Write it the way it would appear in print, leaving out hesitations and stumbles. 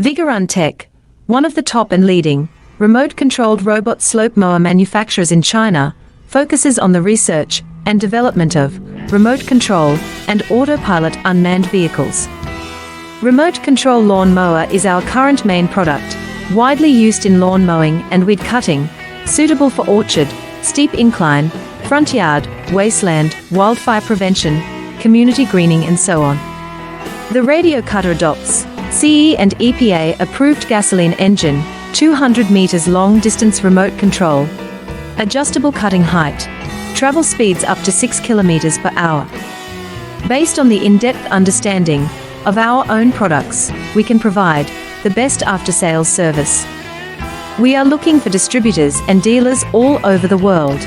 Vigorun Tech, one of the top and leading remote-controlled robot slope mower manufacturers in China, focuses on the research and development of remote control and autopilot unmanned vehicles. Remote control lawn mower is our current main product, widely used in lawn mowing and weed cutting, suitable for orchard, steep incline, front yard, wasteland, wildfire prevention, community greening and so on. The radio cutter adopts CE and EPA approved gasoline engine, 200 meters long distance remote control, adjustable cutting height, travel speeds up to 6 kilometers per hour. Based on the in-depth understanding of our own products, we can provide the best after-sales service. We are looking for distributors and dealers all over the world.